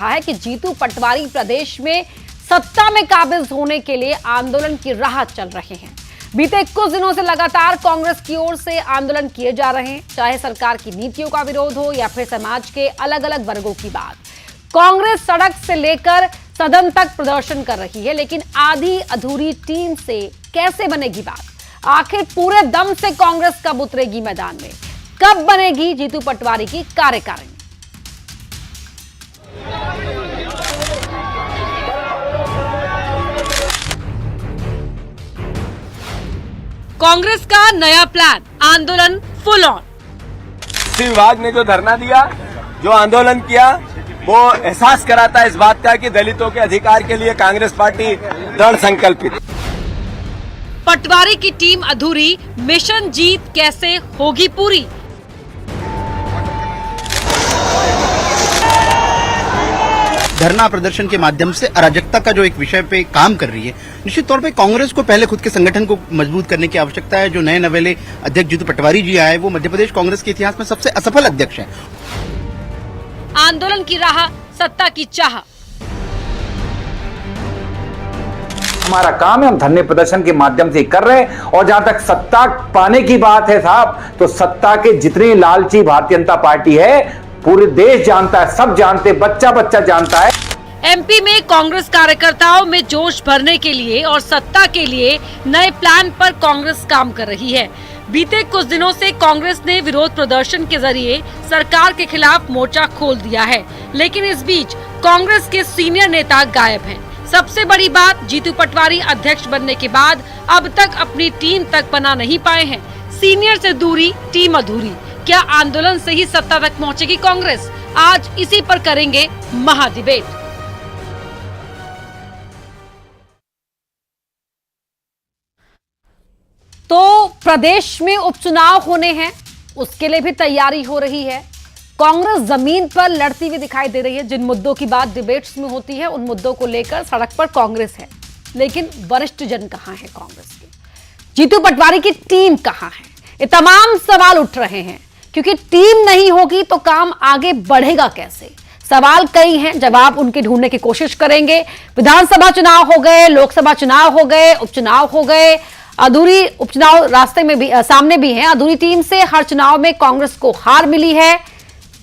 है कि जीतू पटवारी प्रदेश में सत्ता में काबिज होने के लिए आंदोलन की राह चल रहे हैं। बीते कुछ दिनों से लगातार कांग्रेस की ओर से आंदोलन किए जा रहे हैं, चाहे सरकार की नीतियों का विरोध हो या फिर समाज के अलग अलग वर्गों की बात। कांग्रेस सड़क से लेकर सदन तक प्रदर्शन कर रही है, लेकिन आधी अधूरी टीम से कैसे बनेगी बात? आखिर पूरे दम से कांग्रेस कब उतरेगी मैदान में? कब बनेगी जीतू पटवारी की कार्यकारिणी? कांग्रेस का नया प्लान, आंदोलन फुल ऑन। कृषि विभाग ने जो धरना दिया, जो आंदोलन किया, वो एहसास कराता है इस बात का कि दलितों के अधिकार के लिए कांग्रेस पार्टी दृढ़ संकल्पित। पटवारी की टीम अधूरी, मिशन जीत कैसे होगी पूरी? धरना प्रदर्शन के माध्यम से अराजकता का जो एक विषय पे काम कर रही है, निश्चित तौर पे कांग्रेस को पहले खुद के संगठन को मजबूत करने की आवश्यकता है। जो नए नवेले अध्यक्ष जीतू पटवारी जी आए, वो मध्य प्रदेश कांग्रेस के इतिहास में सबसे असफल अध्यक्ष हैं। आंदोलन की राह, सत्ता की चाह। हमारा काम है, हम धरने प्रदर्शन के माध्यम से कर रहे हैं। और जहां तक सत्ता पाने की बात है साहब, तो सत्ता के जितने लालची भारतीय जनता पार्टी है, पूरे देश जानता है, सब जानते, बच्चा बच्चा जानता है। एमपी में कांग्रेस कार्यकर्ताओं में जोश भरने के लिए और सत्ता के लिए नए प्लान पर कांग्रेस काम कर रही है। बीते कुछ दिनों से कांग्रेस ने विरोध प्रदर्शन के जरिए सरकार के खिलाफ मोर्चा खोल दिया है, लेकिन इस बीच कांग्रेस के सीनियर नेता गायब हैं। सबसे बड़ी बात, जीतू पटवारी अध्यक्ष बनने के बाद अब तक अपनी टीम तक बना नहीं पाए हैं। सीनियर से दूरी, टीम अधूरी। क्या आंदोलन से ही सत्ता तक पहुंचेगी कांग्रेस? आज इसी पर करेंगे महाडिबेट। तो प्रदेश में उपचुनाव होने हैं, उसके लिए भी तैयारी हो रही है। कांग्रेस जमीन पर लड़ती हुई दिखाई दे रही है। जिन मुद्दों की बात डिबेट्स में होती है, उन मुद्दों को लेकर सड़क पर कांग्रेस है, लेकिन वरिष्ठ जन कहां है कांग्रेस के? जीतू पटवारी की टीम कहां है? ये तमाम सवाल उठ रहे हैं, क्योंकि टीम नहीं होगी तो काम आगे बढ़ेगा कैसे? सवाल कई हैं, जवाब उनके ढूंढने की कोशिश करेंगे। विधानसभा चुनाव हो गए, लोकसभा चुनाव हो गए, उपचुनाव हो गए, अधूरी उपचुनाव रास्ते में भी, सामने भी हैं। अधूरी टीम से हर चुनाव में कांग्रेस को हार मिली है,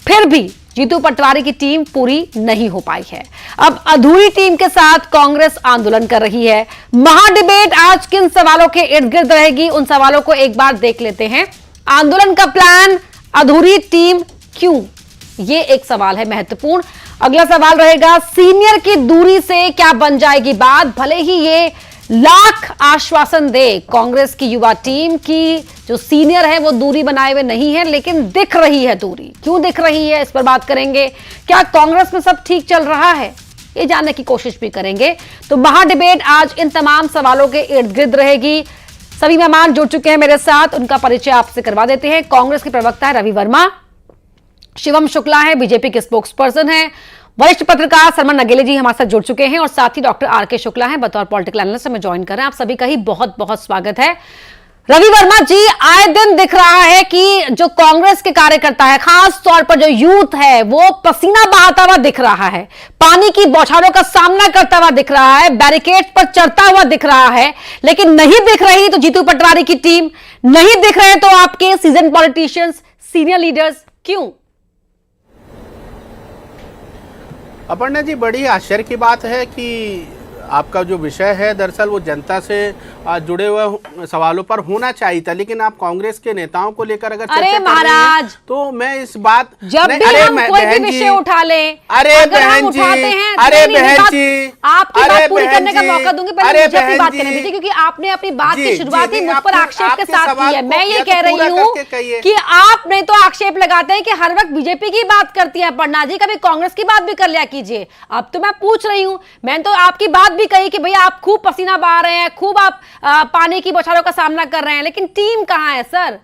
फिर भी जीतू पटवारी की टीम पूरी नहीं हो पाई है। अब अधूरी टीम के साथ कांग्रेस आंदोलन कर रही है। महाडिबेट आज किन सवालों के इर्द गिर्द रहेगी, उन सवालों को एक बार देख लेते हैं। आंदोलन का प्लान, अधूरी टीम क्यों? ये एक सवाल है महत्वपूर्ण। अगला सवाल रहेगा, सीनियर की दूरी से क्या बन जाएगी बात? भले ही ये लाख आश्वासन दे कांग्रेस की युवा टीम की जो सीनियर है वो दूरी बनाए हुए नहीं है, लेकिन दिख रही है दूरी। क्यों दिख रही है, इस पर बात करेंगे। क्या कांग्रेस में सब ठीक चल रहा है, ये जानने की कोशिश भी करेंगे। तो महाडिबेट आज इन तमाम सवालों के इर्द गिर्द रहेगी। सभी मेहमान जुड़ चुके हैं मेरे साथ, उनका परिचय आपसे करवा देते हैं। कांग्रेस के प्रवक्ता है रवि वर्मा, शिवम शुक्ला है, बीजेपी के स्पोक्स पर्सन है, वरिष्ठ पत्रकार सरमन नगेले जी हमारे साथ जुड़ चुके हैं, और साथ ही डॉक्टर आर.के. शुक्ला हैं, बतौर पॉलिटिकल एनालिस्ट हमें ज्वाइन कर रहे हैं। आप सभी का ही बहुत बहुत स्वागत है। रवि वर्मा जी, आए दिन दिख रहा है कि जो कांग्रेस के कार्यकर्ता है, खास तौर पर जो यूथ है, वो पसीना बहाता हुआ दिख रहा है, पानी की बौछारों का सामना करता हुआ दिख रहा है, बैरिकेड पर चढ़ता हुआ दिख रहा है, लेकिन नहीं दिख रही तो जीतू पटवारी की टीम, नहीं दिख रहे तो आपके सीजन पॉलिटिशियंस, सीनियर लीडर्स। क्यों? अपर्णा जी, बड़ी आश्चर्य की बात है कि आपका जो विषय है, दरअसल वो जनता से जुड़े हुए सवालों पर होना चाहिए था, लेकिन आप कांग्रेस के नेताओं को लेकर अगर चर्चा कर रहे हैं, तो मैं इस बात जब भी हम कोई भी विषय उठा लें, अरे बहन जी, अरे बहन जी, आपकी बात पूरी करने का मौका दूंगी, पहले मुझे अपनी बात करने दीजिए, क्योंकि आपने अपनी बात की शुरुआत ही मुझ पर आक्षेप के साथ की है। मैं ये कह रही हूँ कि आपने तो आक्षेप लगाते हैं कि हर वक्त बीजेपी की बात करती है अपर्णा जी, कभी कांग्रेस की बात भी कर लिया कीजिए। अब तो मैं पूछ रही हूँ, मैंने तो आपकी बात भी कही कि भैया आप खूब पसीना बहा रहे हैं, खूब आप पानी की बौछारों का सामना कर रहे हैं, लेकिन टीम कहां है सर?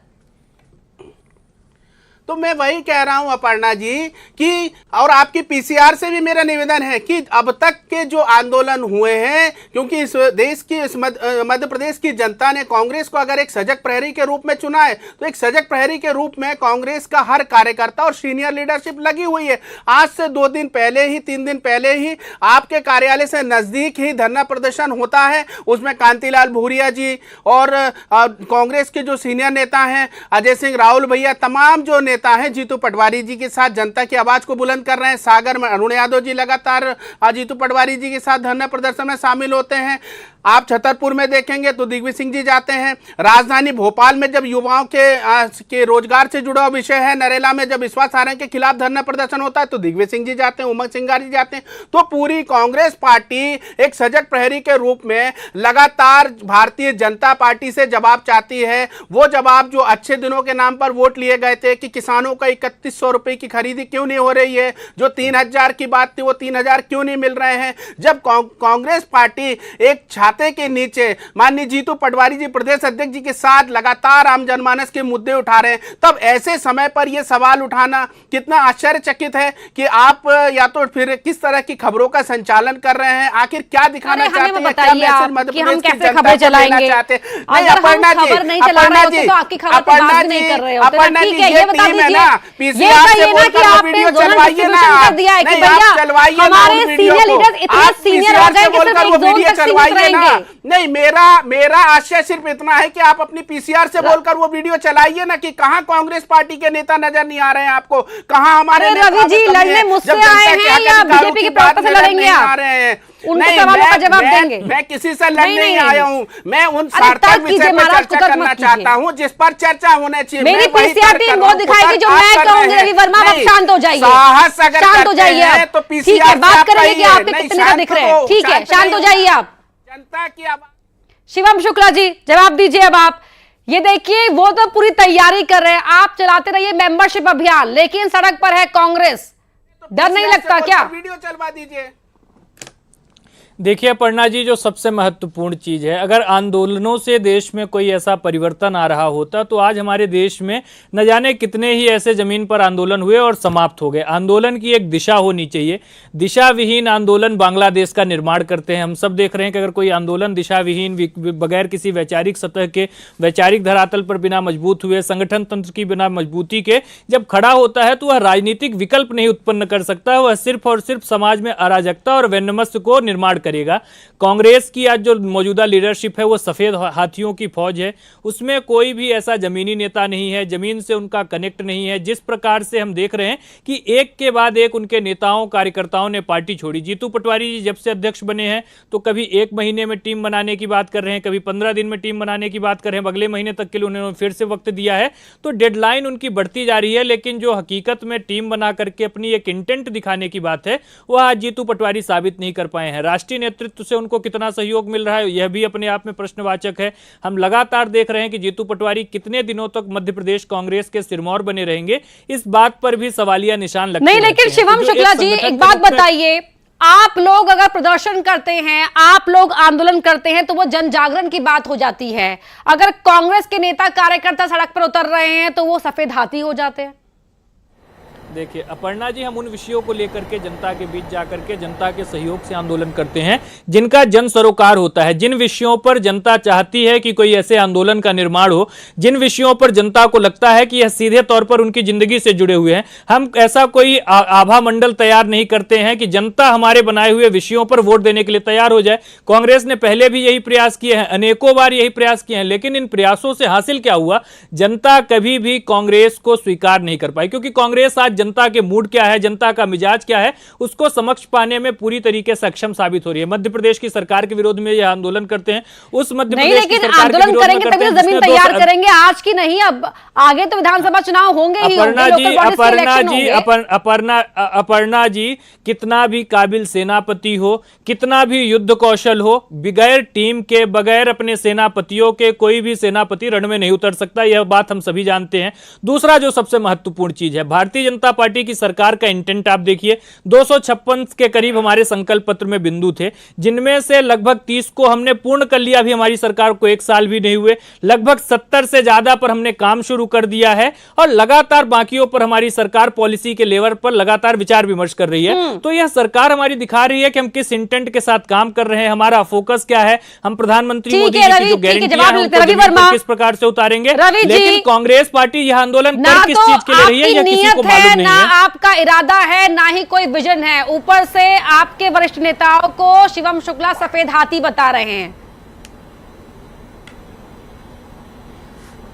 तो मैं वही कह रहा हूं अपर्णा जी कि, और आपकी पीसीआर से भी मेरा निवेदन है कि अब तक के जो आंदोलन हुए हैं, क्योंकि इस देश की, इस मध्य प्रदेश की जनता ने कांग्रेस को अगर एक सजग प्रहरी के रूप में चुना है, तो एक सजग प्रहरी के रूप में कांग्रेस का हर कार्यकर्ता और सीनियर लीडरशिप लगी हुई है। आज से 2 दिन पहले ही, 3 दिन पहले ही आपके कार्यालय से नजदीक ही धरना प्रदर्शन होता है। उसमें कांतिलाल भूरिया जी और कांग्रेस के जो सीनियर नेता हैं, अजय सिंह राहुल भैया, तमाम जो नेता हैं जीतू पटवारी जी के साथ जनता की आवाज को बुलंद कर रहे हैं। सागर में अरुण यादव जी लगातार जीतू पटवारी जी के साथ धरना प्रदर्शन में शामिल होते हैं। आप छतरपुर में देखेंगे तो दिग्विजय सिंह जी जाते हैं। राजधानी भोपाल में जब युवाओं के रोजगार से जुड़ा विषय है, नरेला में जब विश्वास सारंग के खिलाफ धरना प्रदर्शन होता है तो दिग्विजय सिंह जी जाते हैं, उमंग सिंगार जी जाते हैं। तो पूरी कांग्रेस पार्टी एक सजग प्रहरी के रूप में लगातार भारतीय जनता पार्टी से जवाब चाहती है। वो जवाब जो अच्छे दिनों के नाम पर वोट लिए गए थे कि किसानों को 3100 रुपए की खरीदी क्यों नहीं हो रही है, जो 3000 की बात थी वो 3000 क्यों नहीं मिल रहे हैं। जब कांग्रेस पार्टी एक छाते के नीचे माननीय जीतू पटवारी जी प्रदेश अध्यक्ष जी के साथ लगातार आम जनमानस के मुद्दे उठा रहे हैं, तब ऐसे समय पर यह सवाल उठाना कितना आश्चर्यचकित है कि आप या तो फिर किस तरह की खबरों का संचालन कर रहे हैं, आखिर क्या दिखाना चाहते हैं, क्या मैसेज मध्य प्रदेश की जनता को देना चाहते हैं। नहीं अपर्णा जी, अपर्णा जी, अपर्णा जी, अपर्णा जी, ये टीम है ना, पीसीआर से बोलकर वो वीडियो चलवाइए ना, नहीं आप चलवाइए ना उन वीडियो को, आप पीसीआर से बोलकर वो वीडियो चलवाइए ना। नहीं, मेरा आशय सिर्फ इतना है कि आप अपनी पीसीआर से बोलकर वो वीडियो चलाइए ना कि कहां कांग्रेस पार्टी के नेता नजर नहीं आ रहे हैं आपको, कहां हमारे रवि जी लड़ने मुझसे आए हैं या बीजेपी के प्रवक्ता से लड़ेंगे आप? उनके सवालों का जवाब देंगे। मैं किसी से लड़ने नहीं आया हूं, मैं उन सार्थक विषय पर चर्चा करना चाहता हूं जिस पर चर्चा होना चाहिए। मेरी पीसीआर टीम वो दिखाएगी जो मैं कहूंगी। रवि वर्मा, आप शांत हो जाइए, शांत हो जाइए। तो पीसीआर बात करेंगे कि आपके कितने का दिख रहे हैं। ठीक है, शांत हो जाइए आप। जनता की आवाज। शिवम शुक्ला जी जवाब दीजिए अब आप। ये देखिए वो तो पूरी तैयारी कर रहे हैं, आप चलाते रहिए मेंबरशिप अभियान, लेकिन सड़क पर है कांग्रेस। डर नहीं लगता क्या? वीडियो चलवा दीजिए। देखिए अपर्णा जी, जो सबसे महत्वपूर्ण चीज़ है, अगर आंदोलनों से देश में कोई ऐसा परिवर्तन आ रहा होता तो आज हमारे देश में न जाने कितने ही ऐसे ज़मीन पर आंदोलन हुए और समाप्त हो गए। आंदोलन की एक दिशा होनी चाहिए। दिशा विहीन आंदोलन बांग्लादेश का निर्माण करते हैं। हम सब देख रहे हैं कि अगर कोई आंदोलन दिशा विहीन, बगैर किसी वैचारिक सतह के, वैचारिक धरातल पर बिना मजबूत हुए, संगठन तंत्र की बिना मजबूती के जब खड़ा होता है तो वह राजनीतिक विकल्प नहीं उत्पन्न कर सकता। वह सिर्फ और सिर्फ समाज में अराजकता और वैमनस्य को निर्माण करेगा। कांग्रेस की आज जो मौजूदा लीडरशिप है वो सफेद हाथियों की फौज है। उसमें कोई भी ऐसा जमीनी नेता नहीं है, जमीन से उनका कनेक्ट नहीं है। जिस प्रकार से हम देख रहे हैं कि एक के बाद एक उनके नेताओं कार्यकर्ताओं ने पार्टी छोड़ी। जीतू पटवारी जी जब से अध्यक्ष बने हैं तो कभी 1 महीने में टीम बनाने की बात कर रहे हैं, कभी 15 दिन में टीम बनाने की बात कर रहे हैं। अगले महीने तक के लिए उन्होंने फिर से वक्त दिया है, तो डेडलाइन उनकी बढ़ती जा रही है। लेकिन जो हकीकत में टीम बना करके अपनी एक इंटेंट दिखाने की बात है वह आज जीतू पटवारी साबित नहीं कर पाए हैं। राष्ट्रीय नेतृत्व से उनको कितना सहयोग मिल रहा है यह भी अपने आप में प्रश्नवाचक है। हम लगातार देख रहे हैं कि जीतू पटवारी कितने दिनों तक मध्य प्रदेश कांग्रेस के सिरमौर बने रहेंगे, इस बात पर भी सवालिया निशान लगते हैं। नहीं, लेकिन शिवम शुक्ला जी एक बात बताइए, आप लोग अगर प्रदर्शन करते हैं, आप लोग आंदोलन करते हैं तो वो जन जागरण की बात हो जाती है। अगर कांग्रेस के नेता कार्यकर्ता सड़क पर उतर रहे हैं तो वो सफेद हाथी हो जाते हैं। देखिए अपर्णा जी, हम उन विषयों को लेकर के जनता के बीच जाकर के जनता के सहयोग से आंदोलन करते हैं जिनका जन सरोकार होता है। जिन विषयों पर जनता चाहती है कि कोई ऐसे आंदोलन का निर्माण हो, जिन विषयों पर जनता को लगता है कि यह सीधे तौर पर उनकी जिंदगी से जुड़े हुए हैं, हम ऐसा कोई आभा मंडल तैयार नहीं करते हैं कि जनता हमारे बनाए हुए विषयों पर वोट देने के लिए तैयार हो जाए। कांग्रेस ने पहले भी यही प्रयास किए हैं, अनेकों बार यही प्रयास किए हैं, लेकिन इन प्रयासों से हासिल क्या हुआ? जनता कभी भी कांग्रेस को स्वीकार नहीं कर पाई, क्योंकि कांग्रेस आज जनता के मूड क्या है, जनता का मिजाज क्या है, उसको समक्ष पाने में पूरी तरीके से सक्षम साबित हो रही है। मध्य प्रदेश की सरकार के विरोध में यह आंदोलन करते हैं, उस मध्य प्रदेश की सरकार के विरोध में करते हैं, जमीन तैयार करेंगे आज की नहीं, अब आगे तो विधानसभा चुनाव होंगे ही। अपर्णा जी, कितना भी काबिल सेनापति हो, कितना भी युद्ध कौशल हो, बगैर टीम के, बगैर अपने सेनापतियों के कोई भी सेनापति रण में नहीं उतर सकता। यह बात हम सभी जानते हैं। दूसरा जो सबसे महत्वपूर्ण चीज है, भारतीय जनता पार्टी की सरकार का इंटेंट आप देखिए, 256 के करीब हमारे संकल्प पत्र में बिंदु थे, जिनमें से लगभग 30 को हमने पूर्ण कर लिया। अभी हमारी सरकार को 1 साल भी नहीं हुए, लगभग 70 से ज्यादा पर हमने काम शुरू कर दिया है और लगातार बाकियों पर हमारी सरकार पॉलिसी के लेवल पर लगातार विचार विमर्श कर रही है। तो यह सरकार हमारी दिखा रही है कि हम किस इंटेंट के साथ काम कर रहे हैं, हमारा फोकस क्या है, हम प्रधानमंत्री मोदी जी की जो गारंटियां हैं उनको जमीन पर किस प्रकार से उतारेंगे। लेकिन कांग्रेस पार्टी यह आंदोलन कर किस चीज के लिए रही है यह किसी को मालूम नहीं ना है। आपका इरादा है ना ही कोई विजन है, ऊपर से आपके वरिष्ठ नेताओं को शिवम शुक्ला सफेद हाथी बता रहे हैं।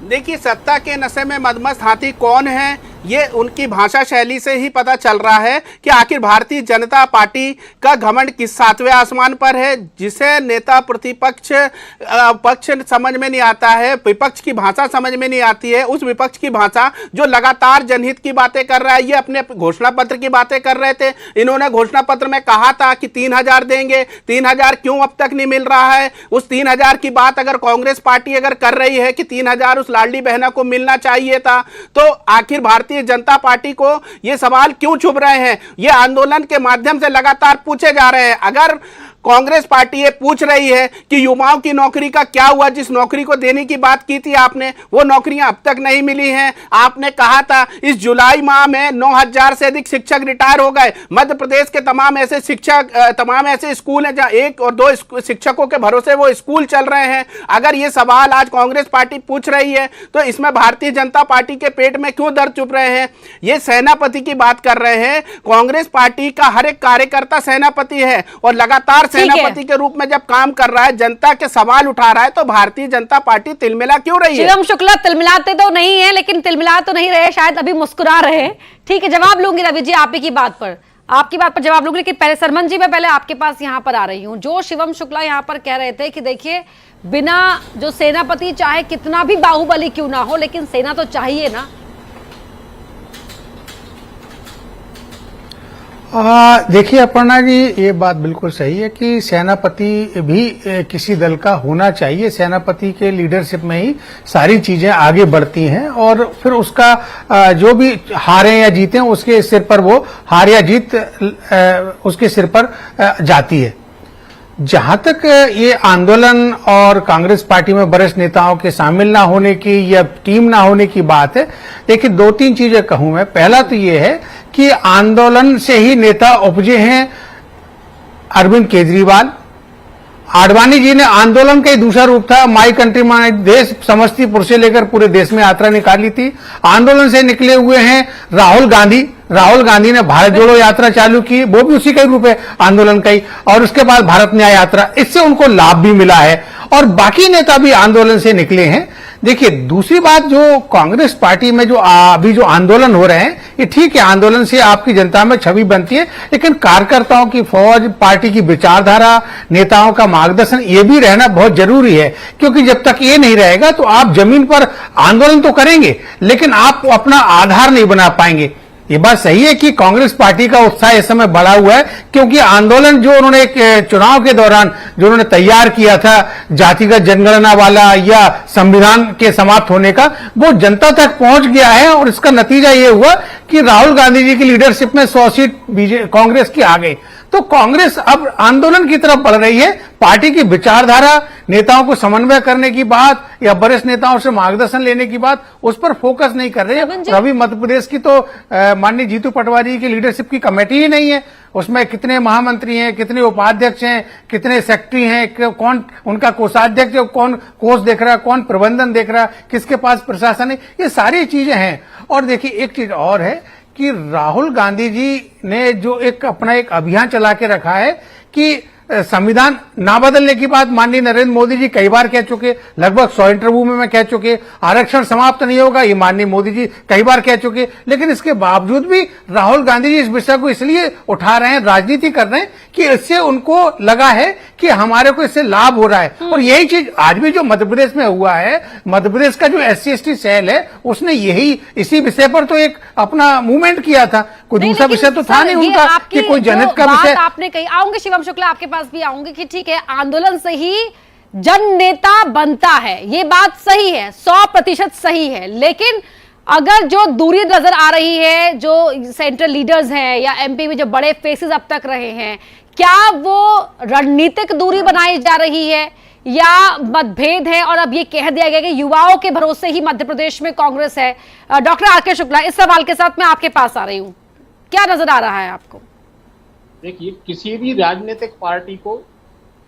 देखिए, सत्ता के नशे में मदमस्त हाथी कौन है ये उनकी भाषा शैली से ही पता चल रहा है कि आखिर भारतीय जनता पार्टी का घमंड किस 7वें आसमान पर है, जिसे नेता प्रतिपक्ष पक्ष समझ में नहीं आता है, विपक्ष की भाषा समझ में नहीं आती है। उस विपक्ष की भाषा जो लगातार जनहित की बातें कर रहा है, ये अपने घोषणा पत्र की बातें कर रहे थे। इन्होंने घोषणा पत्र में कहा था कि 3000 देंगे, 3000 क्यों अब तक नहीं मिल रहा है। उस 3000 की बात अगर कांग्रेस पार्टी अगर कर रही है कि 3000 उस लाडली बहना को मिलना चाहिए था, तो आखिर भारतीय जनता पार्टी को यह सवाल क्यों छुप रहे हैं, ये आंदोलन के माध्यम से लगातार पूछे जा रहे हैं। अगर कांग्रेस पार्टी ये पूछ रही है कि युवाओं की नौकरी का क्या हुआ, जिस नौकरी को देने की बात की थी आपने, वो नौकरियां अब तक नहीं मिली हैं। आपने कहा था इस जुलाई माह में 9000 से अधिक शिक्षक रिटायर हो गए। मध्य प्रदेश के तमाम ऐसे शिक्षक तमाम ऐसे स्कूल हैं जहां 1 और 2 शिक्षकों के भरोसे वो स्कूल चल रहे हैं। अगर ये सवाल आज कांग्रेस पार्टी पूछ रही है तो इसमें भारतीय जनता पार्टी के पेट में क्यों दर्द चुप रहे हैं। ये सेनापति की बात कर रहे हैं। कांग्रेस पार्टी का हर एक कार्यकर्ता सेनापति है और लगातार सेनापति के रूप में जब काम कर रहा है, जनता के सवाल उठा रहा है, तो भारतीय जनता पार्टी तिलमिला क्यों रही है। शिवम शुक्ला तिलमिलाते तो नहीं है, लेकिन तिलमिला तो नहीं रहे, शायद अभी मुस्कुरा रहे। ठीक है, जवाब लूंगी रवि जी आप ही की बात पर, आपकी बात पर जवाब लूंगी, लेकिन पहले सरमन जी मैं पहले आपके पास यहां पर आ रही हूं। जो शिवम शुक्ला यहां पर कह रहे थे कि देखिए बिना जो सेनापति चाहे कितना भी बाहुबली क्यों ना हो, लेकिन सेना तो चाहिए ना। देखिए अपर्णा जी, ये बात बिल्कुल सही है कि सेनापति भी किसी दल का होना चाहिए। सेनापति के लीडरशिप में ही सारी चीजें आगे बढ़ती हैं और फिर उसका जो भी हारे या जीते उसके सिर पर वो हार या जीत उसके सिर पर जाती है। जहां तक ये आंदोलन और कांग्रेस पार्टी में वरिष्ठ नेताओं के शामिल ना होने की या टीम ना होने की बात है, देखिए 2-3 चीजें कहूं मैं। पहला तो ये है कि आंदोलन से ही नेता उपजे हैं। अरविंद केजरीवाल, आडवाणी जी ने आंदोलन का ही दूसरा रूप था, माई कंट्री माई देश, समस्तीपुर से लेकर पूरे देश में यात्रा निकाली थी। आंदोलन से निकले हुए हैं राहुल गांधी ने भारत जोड़ो यात्रा चालू की, वो भी उसी का ही रूप है आंदोलन का ही, और उसके बाद भारत न्याय यात्रा, इससे उनको लाभ भी मिला है और बाकी नेता भी आंदोलन से निकले हैं। देखिए दूसरी बात, जो कांग्रेस पार्टी में जो अभी जो आंदोलन हो रहे हैं, ये ठीक है, आंदोलन से आपकी जनता में छवि बनती है, लेकिन कार्यकर्ताओं की फौज, पार्टी की विचारधारा, नेताओं का मार्गदर्शन, ये भी रहना बहुत जरूरी है। क्योंकि जब तक ये नहीं रहेगा तो आप जमीन पर आंदोलन तो करेंगे लेकिन आप अपना आधार नहीं बना पाएंगे। ये बात सही है कि कांग्रेस पार्टी का उत्साह इस समय बढ़ा हुआ है, क्योंकि आंदोलन जो उन्होंने एक चुनाव के दौरान जो उन्होंने तैयार किया था जातिगत जनगणना वाला या संविधान के समाप्त होने का, वो जनता तक पहुंच गया है और इसका नतीजा ये हुआ कि राहुल गांधी जी की लीडरशिप में 100 सीट कांग्रेस की आ गई। तो कांग्रेस अब आंदोलन की तरफ बढ़ रही है। पार्टी की विचारधारा, नेताओं को समन्वय करने की बात या वरिष्ठ नेताओं से मार्गदर्शन लेने की बात, उस पर फोकस नहीं कर रहे हैं। अभी मध्य प्रदेश की तो माननीय जीतू पटवारी की लीडरशिप की कमेटी ही नहीं है। उसमें कितने महामंत्री हैं, कितने उपाध्यक्ष हैं, कितने सेक्रेटरी हैं, कौन उनका कोषाध्यक्ष है, कौन कोष देख रहा है, कौन प्रबंधन देख रहा है, किसके पास प्रशासन है, ये सारी चीजें हैं। और देखिए एक चीज और है कि राहुल गांधी जी ने जो अपना एक अभियान चला के रखा है कि संविधान ना बदलने की बात माननीय नरेंद्र मोदी जी कई बार कह चुके, लगभग 100 इंटरव्यू में मैं कह चुके, आरक्षण समाप्त नहीं होगा ये माननीय मोदी जी कई बार कह चुके, लेकिन इसके बावजूद भी राहुल गांधी जी इस विषय को इसलिए उठा रहे हैं, राजनीति कर रहे हैं कि इससे उनको लगा है कि हमारे को इससे लाभ हो रहा है। और यही चीज आज भी जो मध्य प्रदेश में हुआ है, मध्य प्रदेश का जो SC/ST सेल है उसने इसी विषय पर तो एक अपना मूवमेंट किया था, कोई दूसरा विषय तो था नहीं उनका कि कोई जनहित का विषय। आपने कही, आऊंगे शिवम शुक्ला आपके पास भी आऊंगी कि ठीक है आंदोलन से ही जन नेता बनता है, ये बात सही है, 100% सही है, लेकिन अगर जो दूरी नजर आ रही है, जो सेंट्रल लीडर्स हैं या एमपी में जो बड़े फेसेस अब तक रहे हैं, क्या वो रणनीतिक दूरी बनाई जा रही है या मतभेद है और अब ये कह दिया गया कि युवाओं के भरोसे ही मध्य प्रदेश में कांग्रेस है? Doctor R K. शुक्ला, इस सवाल के साथ मैं आपके पास आ रही हूं, क्या नजर आ रहा है आपको? देखिए, किसी भी राजनीतिक पार्टी को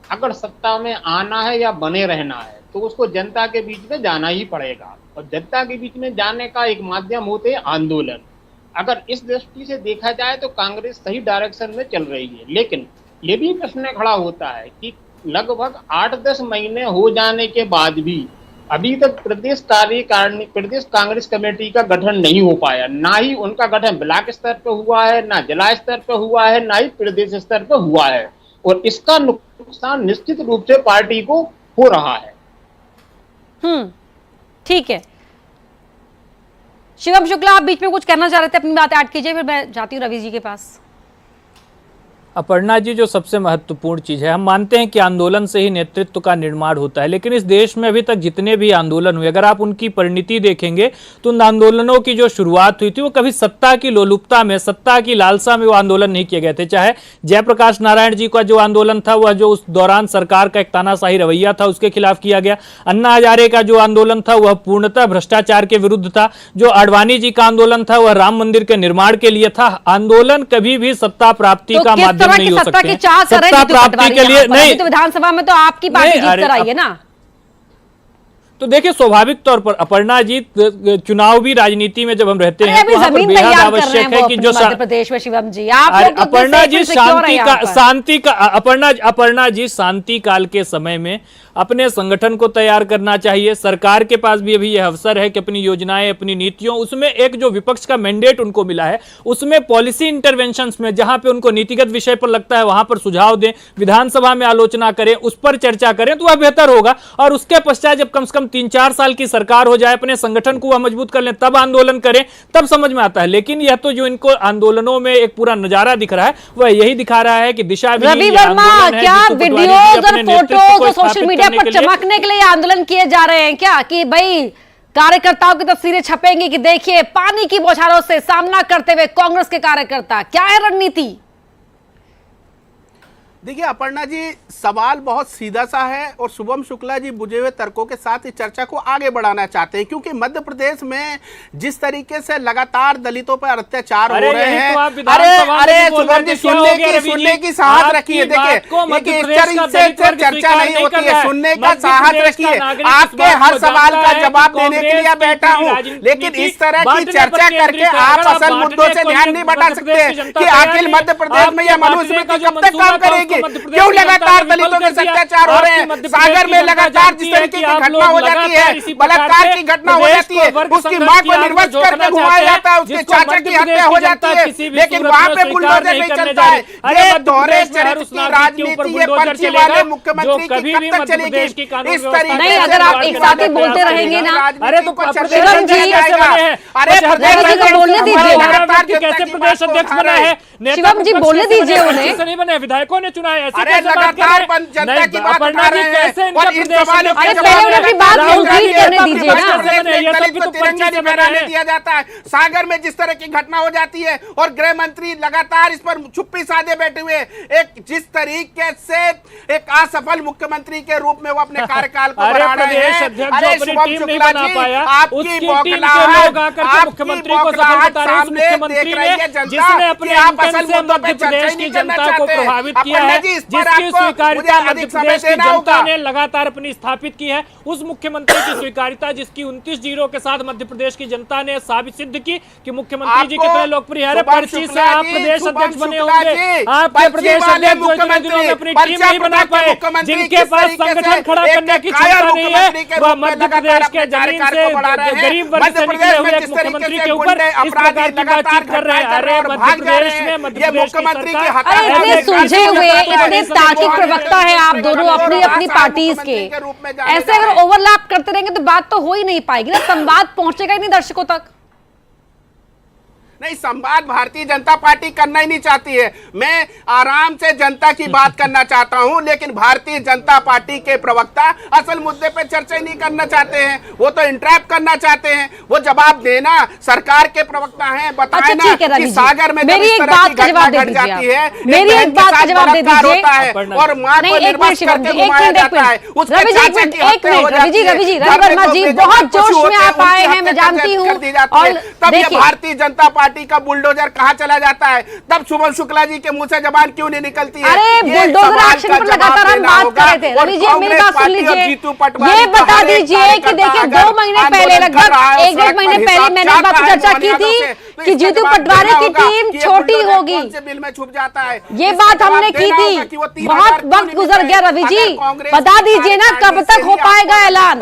अगर सत्ता में आना है या बने रहना है तो उसको जनता के बीच में जाना ही पड़ेगा, और जनता के बीच में जाने का एक माध्यम होते हैं आंदोलन। अगर इस दृष्टि से देखा जाए तो कांग्रेस सही डायरेक्शन में चल रही है, लेकिन ये भी प्रश्न खड़ा होता है कि लगभग 8-10 महीने हो जाने के बाद भी अभी तक प्रदेश कांग्रेस कमेटी का गठन नहीं हो पाया। ना ही उनका गठन ब्लॉक स्तर पर हुआ है, ना जिला स्तर पर हुआ है, ना ही प्रदेश स्तर पर हुआ है, और इसका नुकसान निश्चित रूप से पार्टी को हो रहा है। ठीक है, शिवम शुक्ला, आप बीच में कुछ कहना चाह रहे थे, अपनी बात ऐड कीजिए, फिर मैं जाती हूँ रवि जी के पास। अपर्णा जी, जो सबसे महत्वपूर्ण चीज़ है, हम मानते हैं कि आंदोलन से ही नेतृत्व का निर्माण होता है, लेकिन इस देश में अभी तक जितने भी आंदोलन हुए, अगर आप उनकी परिणति देखेंगे तो उन आंदोलनों की जो शुरुआत हुई थी वो कभी सत्ता की लोलुपता में, सत्ता की लालसा में वो आंदोलन नहीं किए गए थे। चाहे जयप्रकाश नारायण जी का जो आंदोलन था वह जो उस दौरान सरकार का एक तानाशाही रवैया था उसके खिलाफ किया गया, अन्ना हजारे का जो आंदोलन था वह पूर्णतः भ्रष्टाचार के विरुद्ध था, जो आडवाणी जी का आंदोलन था वह राम मंदिर के निर्माण के लिए था। आंदोलन कभी भी सत्ता प्राप्ति का माध्यम नहीं हो सकते। सत्ता प्राप्ति के लिए नहीं, तो विधानसभा में तो आपकी पार्टी जीत कर आई है ना। तो देखिए, स्वाभाविक तौर पर अपर्णा जी, चुनावी राजनीति में जब हम रहते हैं तो वहां पर जमीन बेहद तैयार आवश्यक है कि जो मध्य प्रदेश में, शिवम जी, आप लोग तो अपर्णा जी शांति का अपर्णा जी, शांति काल के समय में अपने संगठन को तैयार करना चाहिए। सरकार के पास भी अभी यह अवसर है कि अपनी योजनाएं, अपनी नीतियों, उसमें एक जो विपक्ष का मैंडेट उनको मिला है उसमें पॉलिसी इंटरवेंशंस में जहां पे उनको नीतिगत विषय पर लगता है वहां पर सुझाव दें, विधानसभा में आलोचना करें, उस पर चर्चा करें तो वह बेहतर होगा। और उसके पश्चात जब कम से कम 3-4 साल की सरकार हो जाए, अपने संगठन को वह मजबूत कर लें, तब आंदोलन करें, तब समझ में आता है। लेकिन यह तो जो इनको आंदोलनों में एक पूरा नजारा दिख रहा है वह यही दिखा रहा है कि दिशा रवि वर्मा, क्या वीडियोज और फोटोज और सोशल मीडिया पर चमकने के लिए आंदोलन किए जा रहे हैं क्या, कि भाई कार्यकर्ताओं की तस्वीरें छपेंगी कि देखिए पानी की बौछारों से सामना करते हुए कांग्रेस के कार्यकर्ता? क्या है रणनीति? देखिए अपर्णा जी, सवाल बहुत सीधा सा है और शुभम शुक्ला जी बुझे हुए तर्कों के साथ इस चर्चा को आगे बढ़ाना चाहते हैं, क्योंकि मध्य प्रदेश में जिस तरीके से लगातार दलितों पर अत्याचार हो रहे हैं। अरे शुभम जी, सुनने की साहस रखिए। देखिए चर्चा नहीं होती है, सुनने का साहस रखिए। आपके हर सवाल का जवाब देने के लिए बैठा हूँ, लेकिन इस तरह की चर्चा करके आप असल मुद्दों से ध्यान नहीं बटा सकते कि आखिर मध्य प्रदेश में यह मनुस्मृति कब तक काम करेगी। क्यों लगातार दलितों के अत्याचार हो रहे हैं? सागर में लगातार जिस तरीके की घटना हो जाती है, बलात्कार की घटना हो जाती है, उसकी मां को निर्वस्त्र करके घुमाया जाता है, उसके चाचा की हत्या हो जाती है, लेकिन वहां पे बुलडोजर नहीं चलता है। ये दोहरे चरित्र की राजनीति, ये पर्ची वाले मुख्यमंत्री की कब तक चलेगी? इस तरीके नहीं, अगर आप एक साथ ही बोलते रहेंगे ना, अरे तो शिवम जी, अरे बोलने दीजिए, कैसे प्रदेश अध्यक्ष बना है? शिवम जी बोलने दीजिए उन्हें। नहीं बने, विधायकों ने चुना है। अरे लगातार जनता की बात उठा रहे हैं और इन सवालों के जवाब तिरंगा फहराने दिया जाता है। सागर में जिस तरह की घटना हो जाती है और गृह मंत्री लगातार इस पर चुप्पी साधे बैठे हुए, एक जिस तरीके से एक असफल मुख्यमंत्री के रूप में वो अपने कार्यकाल को बढ़ा रहे हैं। अरे शुभम शुक्ला जी, आपकी बौखलाहट सामने देख रही है जनता कि आप असल मुद्दों पे चर्चा ही नहीं करना चाहते। प्रभावित किया है, जिसकी स्वीकारिता मध्य प्रदेश की जनता ने लगातार अपनी स्थापित की है, उस मुख्यमंत्री की स्वीकारिता जिसकी 29 जीरो के साथ मध्य प्रदेश की जनता ने साबित सिद्ध की कि मुख्यमंत्री जी कितने लोकप्रिय है। पर्ची से आप प्रदेश अध्यक्ष बने होंगे, आपके प्रदेश अध्यक्ष जो इतने दिनों में अपनी टीम नहीं बना पाए, जिनके पास संगठन खड़ा करने की क्षमता नहीं है, वह मध्य प्रदेश के जमीन से गरीब वर्ग से निकले हुए एक मुख्यमंत्री के ऊपर इस प्रकार की बातचीत कर रहे हैं। अरे मध्य प्रदेश में मध्य प्रदेश की सरकार सुलझे हुए इतने तार्किक प्रवक्ता है आप दोनों अपनी अपनी पार्टीज के, ऐसे अगर ओवरलैप करते रहेंगे तो बात तो हो ही नहीं पाएगी ना, संवाद पहुंचेगा ही नहीं दर्शकों तक। नहीं, संवाद भारतीय जनता पार्टी करना ही नहीं चाहती है। मैं आराम से जनता की बात करना चाहता हूं, लेकिन भारतीय जनता पार्टी के प्रवक्ता असल मुद्दे पे चर्चा नहीं करना चाहते हैं, वो तो इंट्रैप करना चाहते हैं। वो जवाब देना, सरकार के प्रवक्ता हैं, बताए ना कि सागर में मेरी एक बात का जवाब दे दीजिए, मेरी एक बात का जवाब दे दीजिए और मां को निर्वस्त्र करके घुमाया जाता है। रवि जी, रवि वर्मा जी बहुत जोश में आप आए हैं, मैं जानती हूँ। और तब ये भारतीय जनता पार्टी का बुलडोजर कहाँ चला जाता है, तब शुभम शुक्ला जी के मुंह से जबान क्यों नहीं निकलती है? अरे बुलडोजर एक्शन पर लगातार हम बात कर रहे थे। रवि जी मेरी बात सुन लीजिए, ये बता दीजिए कि देखिए 2 महीने पहले, लगभग 1-1.5 महीने पहले मैंने इस बात पर चर्चा की थी कि जीतू पटवारी की टीम छोटी होगी, बिल में छुप जाता है। ये बात हमने की थी। बहुत वक्त गुजर गया रवि जी, बता दीजिए ना कब तक हो पाएगा ऐलान,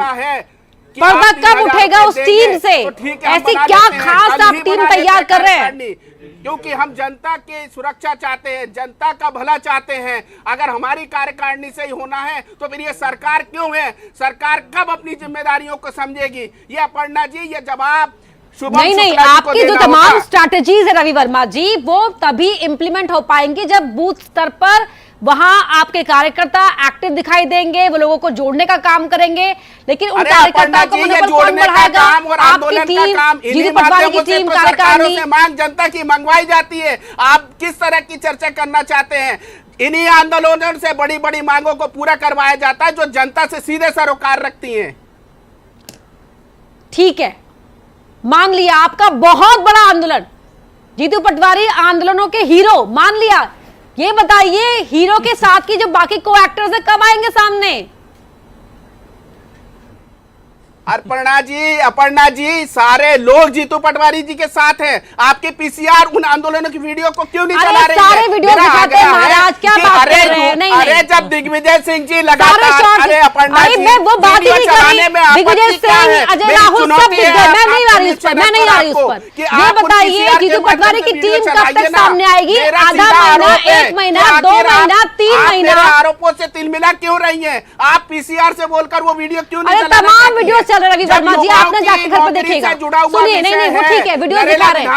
पर्दा कब उठेगा उस टीम से? ऐसी क्या खास आप टीम तैयार कर रहे हैं? क्योंकि हम जनता की सुरक्षा चाहते हैं, जनता का भला चाहते हैं। अगर हमारी कार्यकारिणी से ही होना है तो फिर ये सरकार क्यों है? सरकार कब अपनी जिम्मेदारियों को समझेगी? ये अपर्णा जी, ये जवाब नहीं, आपकी जो तमाम स्ट्रैटेजीज है रवि वर्मा जी, वो तभी इंप्लीमेंट हो पाएंगी जब बूथ स्तर पर वहां आपके कार्यकर्ता एक्टिव दिखाई देंगे, वो लोगों को जोड़ने का काम करेंगे। लेकिन उन कार्यकर्ताओं को मनोबल कौन बढ़ाएगा? आपकी टीम, जीतू पटवारी की टीम, कार्यकारिणी मांग जनता की मंगवाई जाती है। आप किस तरह की चर्चा करना चाहते हैं? इन्हीं आंदोलनों से बड़ी बड़ी मांगों को पूरा करवाया जाता है जो जनता से सीधे सरोकार रखती है। ठीक है, मान लिया आपका बहुत बड़ा आंदोलन, जीतू पटवारी आंदोलनों के हीरो मान लिया। ये बताइए हीरो के साथ की जो बाकी को एक्टर्स है कब आएंगे सामने? अपर्णा जी, सारे लोग जीतू पटवारी जी के साथ हैं। आपके पीसीआर उन आंदोलनों की वीडियो को क्यों नहीं चला रहे हैं? सारे वीडियो दिखाते हैं महाराज, क्या बात कर रहे हैं? नहीं, अरे जब दिग्विजय सिंह जी लगातार, अरे अपर्णा जी, मैं वो बात ही नहीं कर रही। दिग्विजय सिंह, अजय राहुल सब दिख गए, मैं नहीं आ रही उस पर, मैं नहीं आ रही उस पर। ये बताइए जीतू पटवारी की टीम कब तक सामने आएगी? आधा महीना, 1 महीना, 2 महीना, 3 महीना? आरोपों से तिलमिला क्यों रही है? आप पीसीआर से बोलकर वो वीडियो क्यों नहीं? तमाम वीडियो रवि वर्मा जी, आपने जाके घर पर देखिएगा। सुनिए, नहीं वो ठीक है, वीडियो दिखा रहे हैं।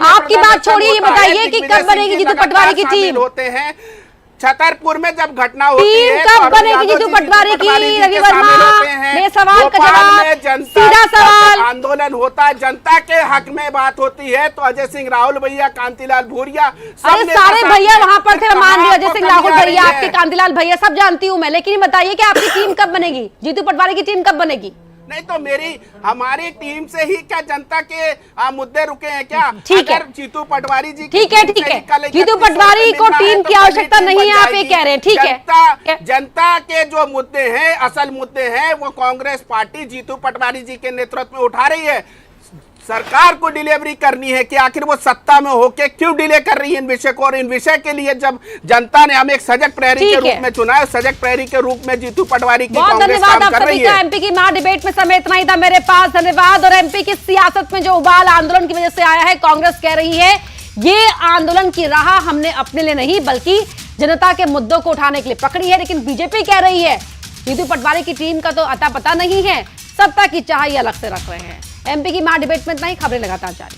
आपकी बात छोड़िए, ये बताइए कि कब बनेगी जीतू पटवारी की टीम? होते हैं छतरपुर में जब घटना होती है, कब बनेगी जीतू पटवारी की? रवि वर्मा, मेरे सवाल का जवाब, सीधा सवाल। आंदोलन होता है, जनता के हक में बात होती है तो अजय सिंह राहुल भैया, कांतिलाल भूरिया, अरे सारे भैया वहां पर थे, मान लिया अजय सिंह राहुल भैया, आपके कांतिलाल भैया सब जानती हूँ मैं। लेकिन बताइए कि आपकी टीम कब बनेगी? जीतू पटवारी की टीम कब बनेगी? नहीं तो हमारी टीम से ही क्या जनता के मुद्दे रुके हैं क्या? ठीक है, जीतू पटवारी जी, ठीक है, जीतू पटवारी को टीम की आवश्यकता नहीं है, आप ये कह रहे हैं। ठीक है, जनता के जो मुद्दे हैं, असल मुद्दे हैं, वो कांग्रेस पार्टी जीतू पटवारी जी के नेतृत्व में उठा रही है। सरकार को डिलीवरी करनी है कि आखिर वो सत्ता में होके क्यों डिले कर रही है इन विषय को। और इन विषय के लिए जब जनता ने हमें एक सजग प्रहरी के रूप में चुना है, सजग प्रहरी के रूप में जीतू पटवारी की कांग्रेस काम कर रही है। एमपी की मां डिबेट में समय इतना ही था मेरे पास, धन्यवाद। और एमपी की सियासत में जो उबाल आंदोलन की वजह से आया है, कांग्रेस कह रही है ये आंदोलन की राह हमने अपने लिए नहीं बल्कि जनता के मुद्दों को उठाने के लिए पकड़ी है। लेकिन बीजेपी कह रही है जीतू पटवारी की टीम का तो अता पता नहीं है, सत्ता की चाह अलग से रख रहे हैं। एमपी की मां डिबेट में इतना ही, खबरें लगातार जारी।